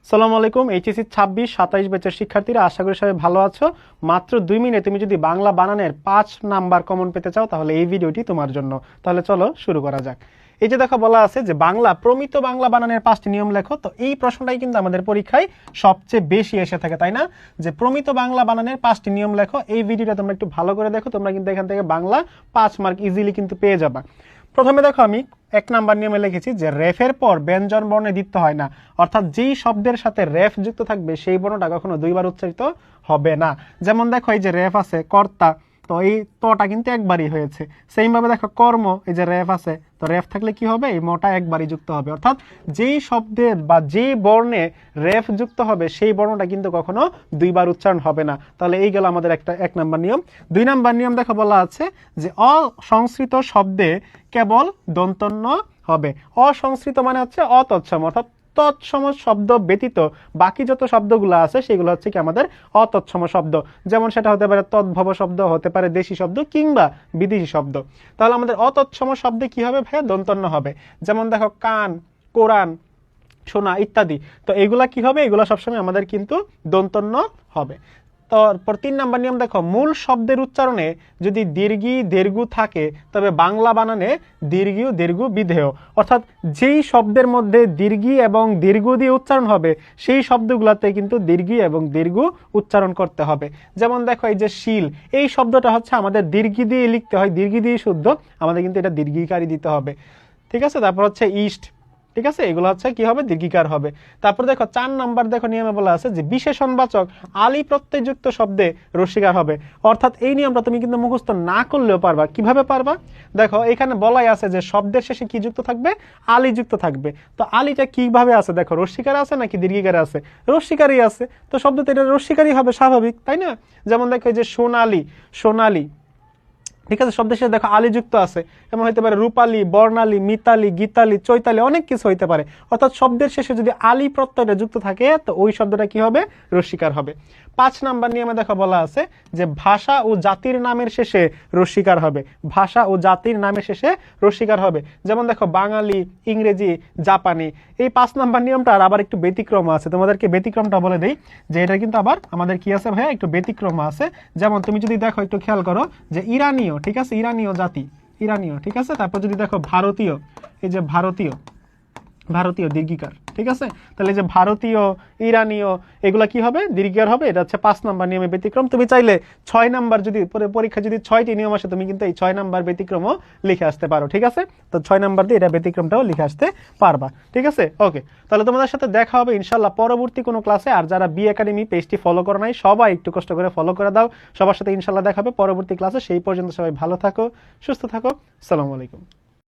সালামু আলাইকুম। এইচএসসি 26-27 ব্যাচের শিক্ষার্থীরা, আশা করি সবাই ভালো আছো। মাত্র 2 মিনিটে তুমি যদি বাংলা বানানের 5 নাম্বার কমন পেতে চাও তাহলে এই ভিডিওটি তোমার জন্য। তাহলে চলো শুরু করা যাক। এই যে দেখো বলা আছে যে প্রমিত বাংলা বানানের 5টি নিয়ম লেখো। তো এই প্রশ্নটাই কিন্তু আমাদের পরীক্ষায় সবচেয়ে বেশি এসে থাকে, তাই না? যে প্রমিত বাংলা বানানের 5টি নিয়ম লেখো। এই ভিডিওটা তোমরা একটু ভালো করে দেখো, তোমরা কিন্তু এখান থেকে বাংলা 5 মার্ক ইজিলি কিন্তু পেয়ে যাবা। প্রথমে দেখো আমি 1 নাম্বার নিয়মে লিখেছি যে রেফের পর ব্যঞ্জন বর্ণে দ্বিত্ব হয় না, অর্থাৎ যেই শব্দের সাথে রেফ যুক্ত থাকবে সেই বর্ণটা কখনো দুইবার উচ্চারিত হবে না। যেমন দেখো এই যে রেফ আছে কর্তা, তো এই তটা কিন্তু একবারই হয়েছে। সেইম ভাবে দেখো কর্ম, এই যে রেফ আছে, তো রেফ থাকলে কি হবে, এই মটা একবারই যুক্ত হবে। অর্থাৎ যেই শব্দের বা যেই বর্ণে রেফ যুক্ত হবে সেই বর্ণটা কিন্তু কখনো দুইবার উচ্চারণ হবে না। তাহলে এই গেল আমাদের 1 নাম্বার নিয়ম। 2 নাম্বার নিয়ম দেখো বলা আছে যে অসংস্কৃত শব্দে কেবল দন্তন্য হবে। অসংস্কৃত মানে হচ্ছে অতৎসম, অর্থাৎ তৎসম শব্দ ব্যতীত বাকি যত শব্দগুলো আছে সেগুলো হচ্ছে কি আমাদের অতৎসম শব্দ। যেমন সেটা হতে পারে তদ্ভব শব্দ, হতে পারে দেশি শব্দ কিংবা বিদেশি শব্দ। তাহলে আমাদের অতৎসম শব্দে কি হবে ভাইয়া, দন্তন্য হবে। যেমন দেখো কান, কোরআন, শোনা ইত্যাদি, তো এগুলা কি হবে, এগুলা সবসময় আমাদের কিন্তু দন্তন্য হবে। তারপর 3 নাম্বার নিয়ম দেখো, মূল শব্দের উচ্চারণে যদি দীর্ঘি দীর্ঘ থাকে তবে বাংলা বানানে দীর্ঘিও দীর্ঘ বিধেয়। অর্থাৎ যেই শব্দের মধ্যে দীর্ঘি এবং দীর্ঘ দিয়ে উচ্চারণ হবে সেই শব্দগুলোতে কিন্তু দীর্ঘি এবং দীর্ঘ উচ্চারণ করতে হবে। যেমন দেখো এই যে শিল, এই শব্দটা হচ্ছে আমাদের দীর্ঘি দিয়ে লিখতে হয়, দীর্ঘি দিয়ে শুদ্ধ, আমাদের কিন্তু এটা দীর্ঘিকারই দিতে হবে। ঠিক আছে। তারপর হচ্ছে ইস্ট, ঠিক আছে, এগুলো হচ্ছে কি হবে, দীর্ঘিকার হবে। তারপর দেখো 4 নাম্বার দেখো নিয়মে বলা আছে যে বিশেষণবাচক আলি প্রত্যয়যুক্ত শব্দে রস্যিকার হবে। অর্থাৎ এই নিয়মটা তুমি কিন্তু মুখস্থ না করলেও পারবা। কিভাবে পারবা, দেখো এখানে বলাই আছে যে শব্দের শেষে কি যুক্ত থাকবে, আলি যুক্ত থাকবে। তো আলিটা কিভাবে আছে, দেখো রস্যিকার আছে নাকি দীর্ঘিকার আছে, রস্যিকারই আছে, তো শব্দটা এটা রস্যিকারই হবে স্বাভাবিক, তাই না? যেমন দেখো এই যে সোনালি, সোনালি, ঠিক আছে, শব্দের সাথে দেখো আলি যুক্ত আছে। এমন হইতে পারে রূপালী, বর্ণালী, মিতালি, গীতালি, চৈতালি, অনেক কিছু হইতে পারে। অর্থাৎ শব্দের শেষে যদি আলি প্রত্যয়টা যুক্ত থাকে তো ওই শব্দটা কি হবে, রস্যিকার হবে। 5 নাম্বার নিয়মে দেখো বলা আছে যে ভাষা ও জাতির নামের শেষে রস্যিকার হবে। ভাষা ও জাতির নামের শেষে রস্যিকার হবে। যেমন দেখো বাঙালি, ইংরেজি, জাপানি। এই 5 নাম্বার নিয়মটার আবার একটু ব্যতিক্রম আছে, তোমাদেরকে ব্যতিক্রমটা বলে দেই যে এটা কিন্তু আবার আমাদের কি আছে ভাইয়া, একটু ব্যতিক্রম আছে। যেমন তুমি যদি দেখো একটু খেয়াল করো যে ইরানীয়, ঠিক আছে, ইরানীয় জাতি, ইরানীয়, ঠিক আছে। তারপর যদি দেখো ভারতীয়, এই যে ভারতীয়, ভারতীয় দীর্ঘিকার, ঠিক আছে। তাহলে যে ভারতীয়, ইরানীয়, এগুলা কি হবে, দীর্ঘিকার হবে। এটা হচ্ছে 5 নাম্বার নিয়মে ব্যতিক্রম। তুমি চাইলে 6 নাম্বার যদি পরীক্ষা যদি 6টি নিয়ম আসে তুমি কিন্তু এই 6 নাম্বার ব্যতিক্রমও লিখে আসতে পারো, ঠিক আছে। তো 6 নাম্বার দিয়ে এটা ব্যতিক্রমটাও লিখে আসতে পারবা, ঠিক আছে। ওকে, তাহলে তোমাদের সাথে দেখা হবে ইনশাল্লাহ পরবর্তী কোনো ক্লাসে। আর যারা বি একাডেমি পেজটি ফলো করো নাই সবাই একটু কষ্ট করে ফলো করে দাও। সবার সাথে ইনশাল্লাহ দেখা হবে পরবর্তী ক্লাসে। সেই পর্যন্ত সবাই ভালো থাকো, সুস্থ থাকো। আসসালামু আলাইকুম।